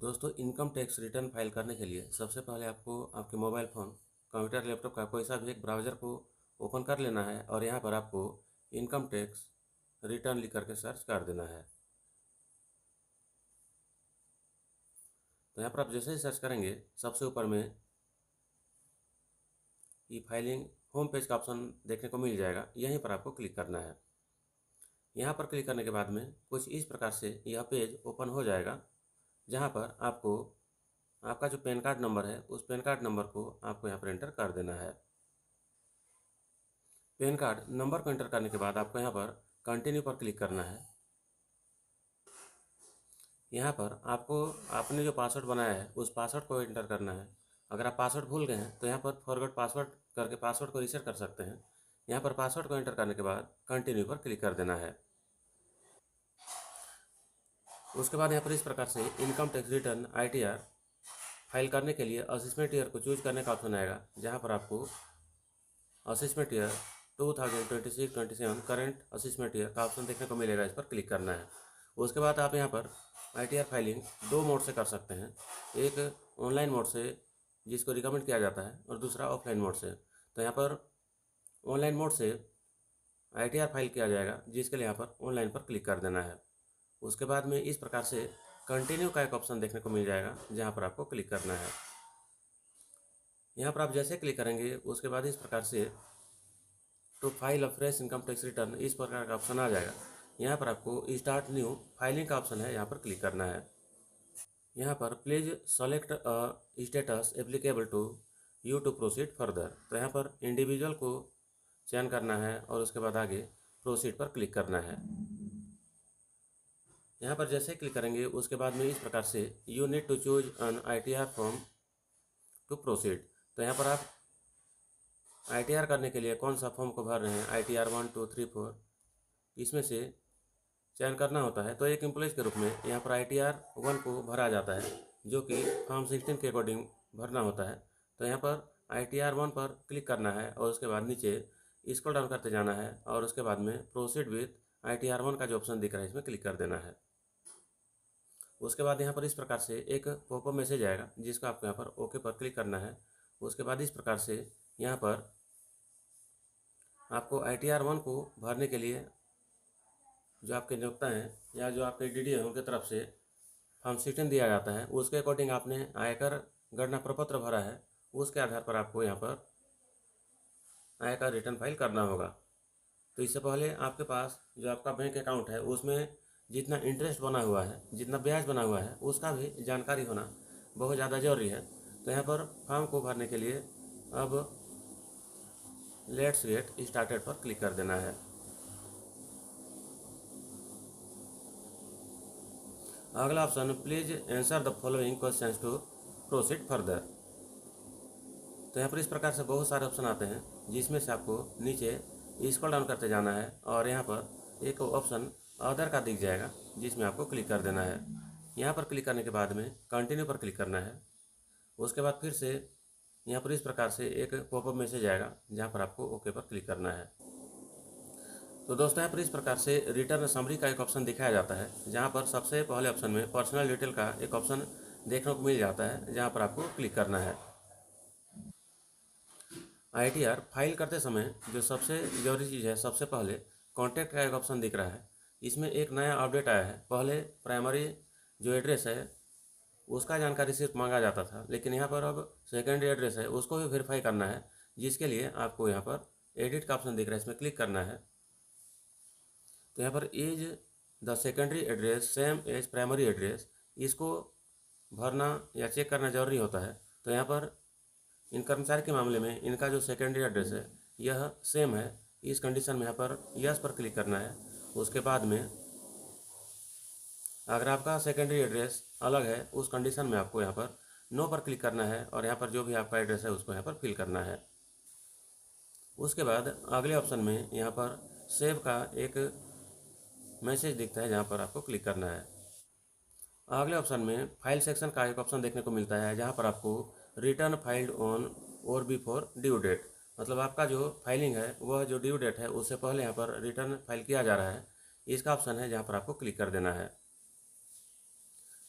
दोस्तों, income tax return file करने के लिए सबसे पहले आपको आपके मोबाइल फ़ोन, कंप्यूटर, लैपटॉप का कोई सा भी एक ब्राउज़र को ओपन कर लेना है और यहाँ पर आपको इनकम टैक्स रिटर्न लिख करके सर्च कर देना है। तो यहाँ पर आप जैसे ही सर्च करेंगे, सबसे ऊपर में ई फाइलिंग होम पेज का ऑप्शन देखने को मिल जाएगा। यहीं पर आपको क्लिक करना है। यहाँ पर क्लिक करने के बाद में कुछ इस प्रकार से यह पेज ओपन हो जाएगा, जहाँ पर आपको आपका जो पैन कार्ड नंबर है उस पैन कार्ड नंबर को आपको यहाँ पर एंटर कर देना है। पैन कार्ड नंबर को एंटर करने के बाद आपको यहाँ पर कंटिन्यू पर क्लिक करना है। यहाँ पर आपको आपने जो पासवर्ड बनाया है उस पासवर्ड को एंटर करना है। अगर आप पासवर्ड भूल गए हैं तो यहाँ पर फॉरगॉट पासवर्ड करके पासवर्ड को रीसेट कर सकते हैं। यहाँ पर पासवर्ड को एंटर करने के बाद कंटिन्यू पर क्लिक कर देना है। उसके बाद यहाँ पर इस प्रकार से income tax return ITR file करने के लिए असेसमेंट ईयर को चूज करने का ऑप्शन आएगा, जहाँ पर आपको assessment year 2026-27 current assessment year का ऑप्शन देखने को मिलेगा। इस पर क्लिक करना है। उसके बाद आप यहाँ पर ITR फाइलिंग दो मोड से कर सकते हैं। एक ऑनलाइन मोड से, जिसको रिकमेंड किया जाता है, और दूसरा ऑफलाइन मोड से। तो यहाँ पर ऑनलाइन मोड से ITR फाइल किया जाएगा, जिसके लिए यहाँ पर ऑनलाइन पर क्लिक कर देना है। उसके बाद में इस प्रकार से कंटिन्यू का एक ऑप्शन देखने को मिल जाएगा, जहाँ पर आपको क्लिक करना है। यहाँ पर आप जैसे क्लिक करेंगे उसके बाद इस प्रकार से to file a fresh income tax return इस प्रकार का ऑप्शन आ जाएगा। यहाँ पर आपको स्टार्ट न्यू फाइलिंग का ऑप्शन है, यहाँ पर क्लिक करना है। यहाँ पर please select a status applicable to you to proceed further. तो यहाँ पर इंडिविजुअल को चयन करना है और उसके बाद आगे प्रोसीड पर क्लिक करना है। यहाँ पर जैसे क्लिक करेंगे उसके बाद में इस प्रकार से you need to choose an ITR form to proceed. तो यहाँ पर आप ITR करने के लिए कौन सा फॉर्म को भर रहे हैं, ITR 1, 2, 3, 4, इसमें से चयन करना होता है। तो एक एम्प्लॉइज़ के रूप में यहाँ पर ITR 1 को भरा जाता है, जो कि फॉर्म 16 के अकॉर्डिंग भरना होता है। तो यहाँ पर ITR 1 पर क्लिक करना है और उसके बाद नीचे स्क्रॉल डाउन करते जाना है और उसके बाद में प्रोसीड विथ ITR 1 का जो ऑप्शन दिख रहा है इसमें क्लिक कर देना है। उसके बाद यहाँ पर इस प्रकार से एक पॉपअप मैसेज आएगा, जिसको आपको यहाँ पर ओके पर क्लिक करना है। उसके बाद इस प्रकार से यहाँ पर आपको ITR 1 को भरने के लिए जो आपके नियोक्ता हैं या जो आपके DD हैं उनकी तरफ से फॉर्म 16 दिया जाता है, उसके अकॉर्डिंग आपने आयकर गणना प्रपत्र भरा है, उसके आधार पर आपको यहाँ पर आयकर रिटर्न फाइल करना होगा। तो इससे पहले आपके पास जो आपका बैंक अकाउंट है उसमें जितना इंटरेस्ट बना हुआ है, जितना ब्याज बना हुआ है, उसका भी जानकारी होना बहुत ज़्यादा ज़रूरी है। तो यहाँ पर फॉर्म को भरने के लिए अब लेट्स गेट स्टार्टेड पर क्लिक कर देना है। अगला option please answer the following questions to proceed further. तो यहाँ पर इस प्रकार से बहुत सारे ऑप्शन आते हैं, जिसमें से आपको नीचे स्क्रॉल डाउन करते जाना है और यहाँ पर एक ऑप्शन अदर का दिख जाएगा, जिसमें आपको क्लिक कर देना है। यहाँ पर क्लिक करने के बाद में कंटिन्यू पर क्लिक करना है। उसके बाद फिर से यहाँ पर इस प्रकार से एक पॉपअप मैसेज आएगा, जहाँ पर आपको ओके पर क्लिक करना है। तो दोस्तों, यहाँ पर इस प्रकार से रिटर्न समरी का एक ऑप्शन दिखाया जाता है, जहाँ पर सबसे पहले ऑप्शन में पर्सनल डिटेल का एक ऑप्शन देखने को मिल जाता है, जहाँ पर आपको क्लिक करना है। ITR फाइल करते समय जो सबसे ज़रूरी चीज़ है, सबसे पहले कॉन्टैक्ट का एक ऑप्शन दिख रहा है। इसमें एक नया अपडेट आया है। पहले प्राइमरी जो एड्रेस है उसका जानकारी सिर्फ मांगा जाता था, लेकिन यहाँ पर अब सेकेंडरी एड्रेस है उसको भी वेरीफाई करना है, जिसके लिए आपको यहाँ पर एडिट का ऑप्शन दिख रहा है, इसमें क्लिक करना है। तो यहाँ पर is the secondary address same as primary address, इसको भरना या चेक करना ज़रूरी होता है। तो यहाँ पर इन कर्मचारी के मामले में इनका जो सेकेंडरी एड्रेस है यह सेम है। इस कंडीशन में यहाँ पर यस पर क्लिक करना है। उसके बाद में अगर आपका सेकेंडरी एड्रेस अलग है, उस कंडीशन में आपको यहाँ पर नो पर क्लिक करना है और यहाँ पर जो भी आपका एड्रेस है उसको यहाँ पर फिल करना है। उसके बाद अगले ऑप्शन में यहाँ पर सेव का एक मैसेज दिखता है, जहाँ पर आपको क्लिक करना है। अगले ऑप्शन में फाइल सेक्शन का एक ऑप्शन देखने को मिलता है, जहाँ पर आपको रिटर्न फाइल्ड ऑन और बिफोर ड्यू डेट, मतलब आपका जो फाइलिंग है वह जो ड्यू डेट है उससे पहले यहाँ पर रिटर्न फाइल किया जा रहा है, इसका ऑप्शन है, जहाँ पर आपको क्लिक कर देना है।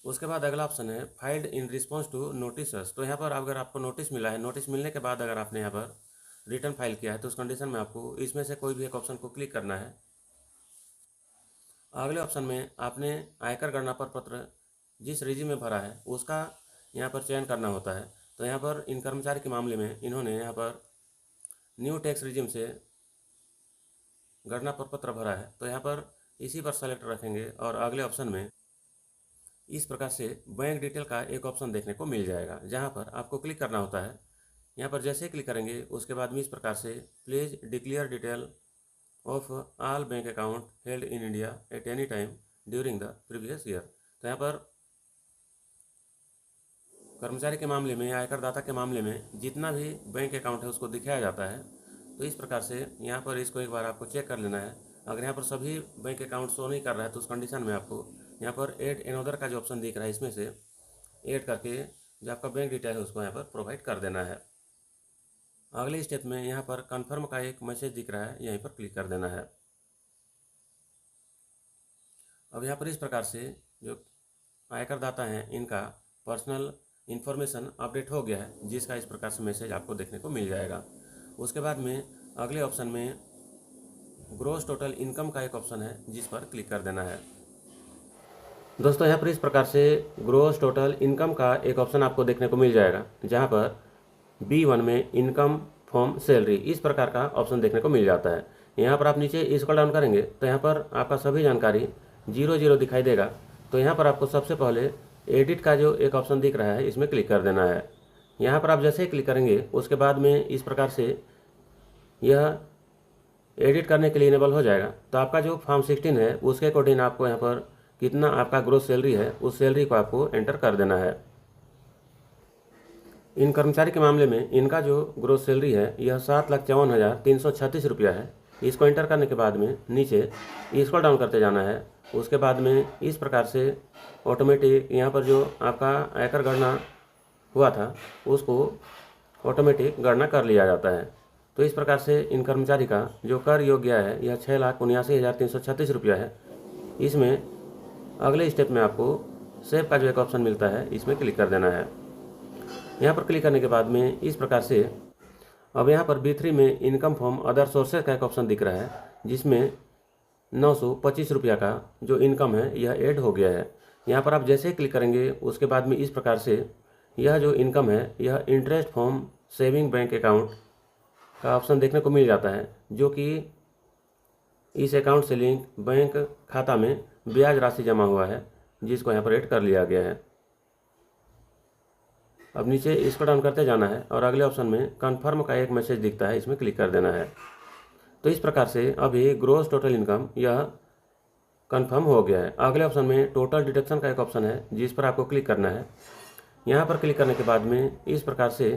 उसके बाद अगला ऑप्शन है filed in response to notice. तो यहाँ पर अगर आपको नोटिस मिला है, नोटिस मिलने के बाद अगर आपने यहाँ पर रिटर्न फाइल किया है तो उस कंडीशन में आपको इसमें से कोई भी एक ऑप्शन को क्लिक करना है। अगले ऑप्शन में आपने आयकर गणना प्रपत्र जिस रिजिम में भरा है उसका यहाँ पर चयन करना होता है। तो यहाँ पर इन कर्मचारी के मामले में इन्होंने यहाँ पर न्यू टैक्स रिजिम से गणना प्रपत्र भरा है, तो यहाँ पर इसी पर सेलेक्ट रखेंगे और अगले ऑप्शन में इस प्रकार से बैंक डिटेल का एक ऑप्शन देखने को मिल जाएगा, जहाँ पर आपको क्लिक करना होता है। यहाँ पर जैसे ही क्लिक करेंगे उसके बाद में इस प्रकार से please declare detail of all bank account held in India at any time during the previous year. तो यहाँ पर कर्मचारी के मामले में, आयकर दाता के मामले में जितना भी बैंक अकाउंट है उसको दिखाया जाता है। तो इस प्रकार से यहाँ पर इसको एक बार आपको चेक कर लेना है। अगर यहाँ पर सभी बैंक अकाउंट शो नहीं कर रहा है तो उस कंडीशन में आपको यहाँ पर ऐड एनोदर का जो ऑप्शन दिख रहा है इसमें से ऐड करके जो आपका बैंक डिटेल है उसको यहाँ पर प्रोवाइड कर देना है। अगले स्टेप में यहाँ पर कन्फर्म का एक मैसेज दिख रहा है, यहीं पर क्लिक कर देना है। अब यहाँ पर इस प्रकार से जो आयकर दाता हैं इनका पर्सनल इन्फॉर्मेशन अपडेट हो गया है, जिसका इस प्रकार से मैसेज आपको देखने को मिल जाएगा। उसके बाद में अगले ऑप्शन में ग्रॉस टोटल इनकम का एक ऑप्शन है जिस पर क्लिक कर देना है। दोस्तों यहाँ पर इस प्रकार से ग्रॉस टोटल इनकम का एक ऑप्शन आपको देखने को मिल जाएगा, जहाँ पर B1 में इनकम फ्रॉम सैलरी इस प्रकार का ऑप्शन देखने को मिल जाता है। यहाँ पर आप नीचे स्क्रॉल डाउन करेंगे तो यहाँ पर आपका सभी जानकारी 00 दिखाई देगा। तो यहाँ पर आपको सबसे पहले एडिट का जो एक ऑप्शन दिख रहा है इसमें क्लिक कर देना है। यहाँ पर आप जैसे ही क्लिक करेंगे उसके बाद में इस प्रकार से यह एडिट करने के लिए इनेबल हो जाएगा। तो आपका जो फॉर्म 16 है उसके अकॉर्डिंग आपको यहाँ पर कितना आपका ग्रोस सैलरी है उस सैलरी को आपको एंटर कर देना है। इन कर्मचारी के मामले में इनका जो ग्रोस सैलरी है यह 7,54,336 रुपया है। इसको एंटर करने के बाद में नीचे स्क्रॉल डाउन करते जाना है। उसके बाद में इस प्रकार से ऑटोमेटिक यहाँ पर जो आपका आयकर गणना हुआ था उसको ऑटोमेटिक गणना कर लिया जाता है। तो इस प्रकार से इन कर्मचारी का जो कर योग्य है यह 6,79,336 रुपया है। इसमें अगले स्टेप में आपको सेव का जो एक ऑप्शन मिलता है इसमें क्लिक कर देना है। यहाँ पर क्लिक करने के बाद में इस प्रकार से अब यहाँ पर B3 में इनकम फ्रॉम अदर सोर्सेज का एक ऑप्शन दिख रहा है, जिसमें 925 रुपया का जो इनकम है यह ऐड हो गया है। यहाँ पर आप जैसे ही क्लिक करेंगे उसके बाद में इस प्रकार से यह जो इनकम है यह interest from saving bank account का ऑप्शन देखने को मिल जाता है, जो कि इस अकाउंट से लिंक बैंक खाता में ब्याज राशि जमा हुआ है, जिसको यहाँ पर ऐड कर लिया गया है। अब नीचे इसको डाउन करते जाना है और अगले ऑप्शन में कन्फर्म का एक मैसेज दिखता है, इसमें क्लिक कर देना है। तो इस प्रकार से अभी ग्रोस टोटल इनकम यह कन्फर्म हो गया है। अगले ऑप्शन में टोटल डिडक्शन का एक ऑप्शन है जिस पर आपको क्लिक करना है। यहाँ पर क्लिक करने के बाद में इस प्रकार से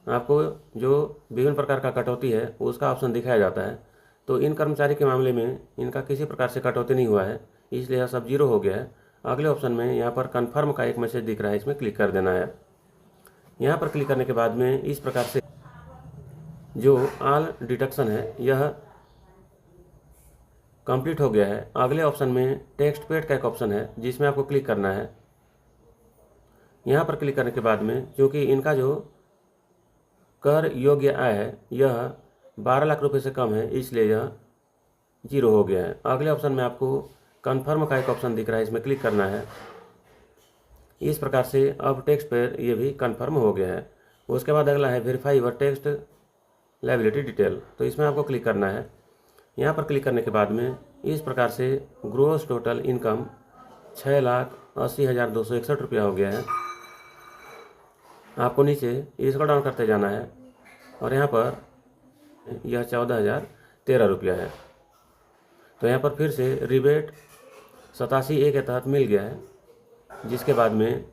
आपको जो विभिन्न प्रकार का कटौती है उसका ऑप्शन दिखाया जाता है। तो इन कर्मचारी के मामले में इनका किसी प्रकार से कटौती नहीं हुआ है, इसलिए यह सब 0 हो गया है। अगले ऑप्शन में यहाँ पर कन्फर्म का एक मैसेज दिख रहा है, इसमें क्लिक कर देना है। यहाँ पर क्लिक करने के बाद में इस प्रकार से जो ऑल डिडक्शन है यह कंप्लीट हो गया है। अगले ऑप्शन में टेक्स्ट पेड का एक ऑप्शन है जिसमें आपको क्लिक करना है। यहाँ पर क्लिक करने के बाद में क्योंकि इनका जो कर योग्य आय है यह 12 लाख रुपए से कम है, इसलिए यह 0 हो गया है। अगले ऑप्शन में आपको कन्फर्म का एक ऑप्शन दिख रहा है, इसमें क्लिक करना है। इस प्रकार से अब टेक्स्ट पर ये भी कन्फर्म हो गया है। उसके बाद अगला है verify your text liability detail, तो इसमें आपको क्लिक करना है। यहाँ पर क्लिक करने के बाद में इस प्रकार से ग्रोस टोटल इनकम 6,80,261 रुपया हो गया है। आपको नीचे इसको डाउन करते जाना है और यहाँ पर यह 14,013 रुपया है। तो यहाँ पर फिर से रिबेट 87A के तहत मिल गया है, जिसके बाद में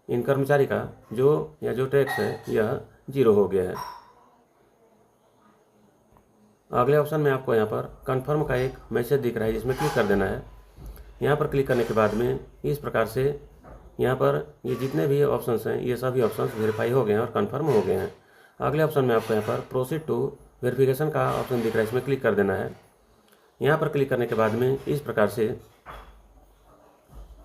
इन कर्मचारी का जो टैक्स है यह 0 हो गया है। अगले ऑप्शन में आपको यहाँ पर कन्फर्म का एक मैसेज दिख रहा है, जिसमें क्लिक कर देना है। यहाँ पर क्लिक करने के बाद में इस प्रकार से यहाँ पर ये जितने भी ऑप्शंस हैं ये सभी ऑप्शंस वेरीफाई हो गए हैं और कन्फर्म हो गए हैं। अगले ऑप्शन में आपको यहाँ पर प्रोसीड टू वेरिफिकेशन का ऑप्शन दिख रहा है, इसमें क्लिक कर देना है। यहाँ पर क्लिक करने के बाद में इस प्रकार से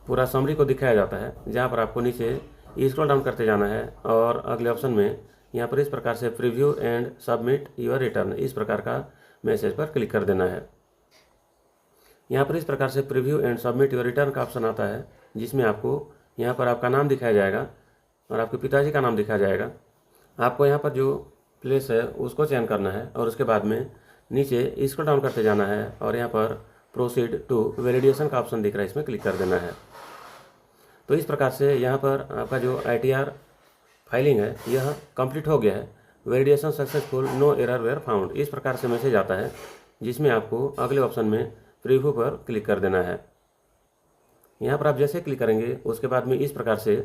पूरा समरी को दिखाया जाता है, जहाँ पर आपको नीचे स्क्रॉल डाउन करते जाना है और अगले ऑप्शन में यहाँ पर इस प्रकार से preview and submit your return, इस प्रकार का मैसेज पर क्लिक कर देना है। यहाँ पर इस प्रकार से preview and submit your return का ऑप्शन आता है, जिसमें आपको यहाँ पर आपका नाम दिखाया जाएगा और आपके पिताजी का नाम दिखाया जाएगा। आपको यहाँ पर जो प्लेस है उसको चयन करना है और उसके बाद में नीचे स्क्रॉल डाउन करते जाना है और यहाँ पर प्रोसीड टू वैलिडेशन का ऑप्शन दिख रहा है, इसमें क्लिक कर देना है। तो इस प्रकार से यहाँ पर आपका जो ITR फाइलिंग है यह कंप्लीट हो गया है। Validation successful, no error were found, इस प्रकार से मैसेज आता है, जिसमें आपको अगले ऑप्शन में प्रीव्यू पर क्लिक कर देना है। यहाँ पर आप जैसे क्लिक करेंगे उसके बाद में इस प्रकार से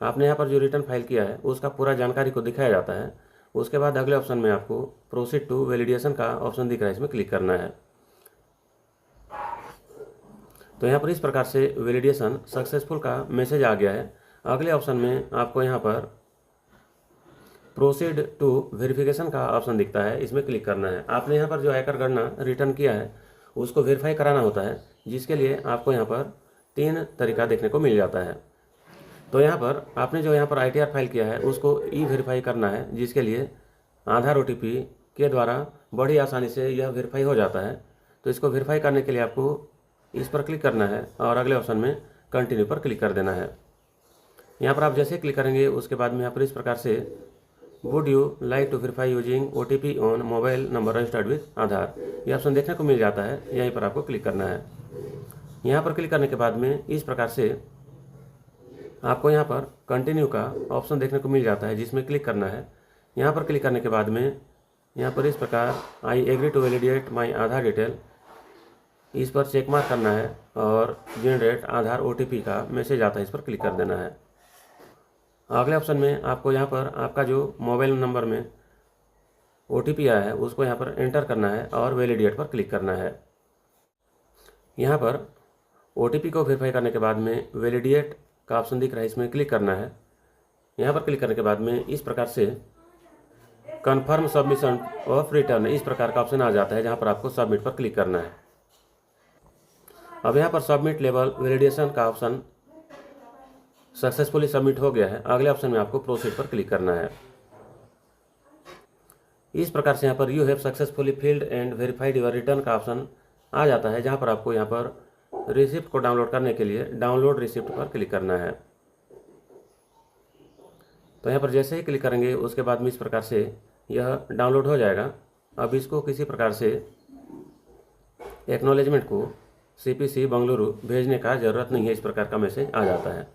आपने यहाँ पर जो रिटर्न फाइल किया है उसका पूरा जानकारी को दिखाया जाता है। उसके बाद अगले ऑप्शन में आपको प्रोसीड टू वैलिडेशन का ऑप्शन दिख रहा है, इसमें क्लिक करना है। तो यहाँ पर इस प्रकार से वैलिडेशन सक्सेसफुल का मैसेज आ गया है। अगले ऑप्शन में आपको यहाँ पर प्रोसीड टू वेरिफिकेशन का ऑप्शन दिखता है, इसमें क्लिक करना है। आपने यहाँ पर जो आयकर गणना रिटर्न किया है उसको वेरीफाई कराना होता है, जिसके लिए आपको यहाँ पर 3 तरीका देखने को मिल जाता है। तो यहाँ पर आपने जो यहाँ पर ITR फाइल किया है उसको वेरीफाई करना है, जिसके लिए आधार OTP के द्वारा बड़ी आसानी से यह वेरीफाई हो जाता है। तो इसको वेरीफाई करने के लिए आपको इस पर क्लिक करना है और अगले ऑप्शन में कंटिन्यू पर क्लिक कर देना है। यहाँ पर आप जैसे क्लिक करेंगे उसके बाद में यहाँ पर इस प्रकार से would you like to verify using OTP on mobile number registered with Aadhaar, ये ऑप्शन देखने को मिल जाता है। यहीं पर आपको क्लिक करना है। यहाँ पर क्लिक करने के बाद में इस प्रकार से आपको यहाँ पर कंटिन्यू का ऑप्शन देखने को मिल जाता है, जिसमें क्लिक करना है। यहाँ पर क्लिक करने के बाद में यहाँ पर इस प्रकार I agree to validate my Aadhaar detail, इस पर चेक मार्क करना है और जनरेट आधार OTP का मैसेज आता है, इस पर क्लिक कर देना है। अगले ऑप्शन में आपको यहाँ पर आपका जो मोबाइल नंबर में OTP आया है उसको यहाँ पर एंटर करना है और वैलिडेट पर क्लिक करना है। यहाँ पर OTP को वेरीफाई करने के बाद में वैलिडेट का ऑप्शन दिख रहा है, इसमें क्लिक करना है। यहाँ पर क्लिक करने के बाद में इस प्रकार से कन्फर्म सबमिशन ऑफ रिटर्न, इस प्रकार का ऑप्शन आ जाता है, जहाँ पर आपको सबमिट पर क्लिक करना है। अब यहाँ पर सबमिट लेवल वैलिडेशन का ऑप्शन सक्सेसफुली सबमिट हो गया है। अगले ऑप्शन में आपको प्रोसीड पर क्लिक करना है। इस प्रकार से यहाँ पर you have successfully filled and verified your return का ऑप्शन आ जाता है, जहाँ पर आपको यहाँ पर रिसिप्ट को डाउनलोड करने के लिए डाउनलोड रिसिप्ट पर क्लिक करना है। तो यहाँ पर जैसे ही क्लिक करेंगे उसके बाद में इस प्रकार से यह डाउनलोड हो जाएगा। अब इसको किसी प्रकार से एक्नॉलेजमेंट को CPC बेंगलुरु भेजने का ज़रूरत नहीं है, इस प्रकार का मैसेज आ जाता है।